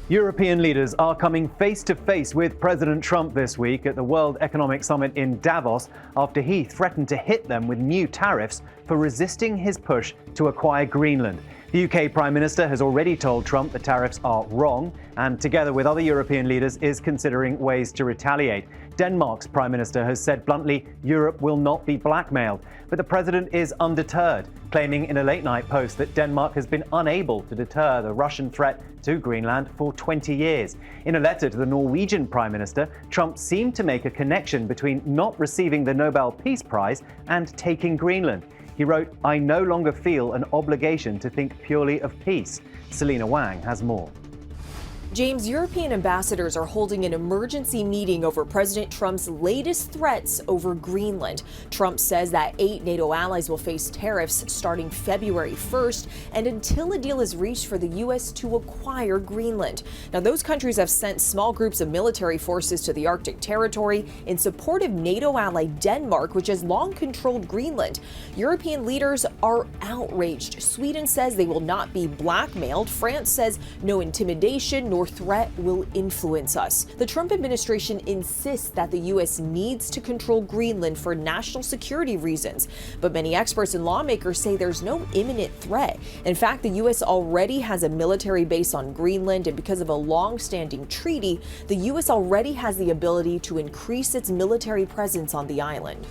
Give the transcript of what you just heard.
European leaders are coming face to face with President Trump this week at the World Economic Summit in Davos after he threatened to hit them with new tariffs for resisting his push to acquire Greenland. The UK Prime Minister has already told Trump the tariffs are wrong and, together with other European leaders, is considering ways to retaliate. Denmark's Prime Minister has said bluntly Europe will not be blackmailed. But the president is undeterred, claiming in a late-night post that Denmark has been unable to deter the Russian threat to Greenland for 20 years. In a letter to the Norwegian Prime Minister, Trump seemed to make a connection between not receiving the Nobel Peace Prize and taking Greenland. He wrote, "I no longer feel an obligation to think purely of peace." Selena Wang has more. James, European ambassadors are holding an emergency meeting over President Trump's latest threats over Greenland. Trump says that 8 NATO allies will face tariffs starting February 1st and until a deal is reached for the U.S. to acquire Greenland. Now, those countries have sent small groups of military forces to the Arctic territory in support of NATO ally Denmark, which has long controlled Greenland. European leaders are outraged. Sweden says they will not be blackmailed. France says no intimidation nor threat will influence us. The Trump administration insists that the U.S. needs to control Greenland for national security reasons, but many experts and lawmakers say there's no imminent threat. In fact, the U.S. already has a military base on Greenland, and because of a long-standing treaty, the U.S. already has the ability to increase its military presence on the island.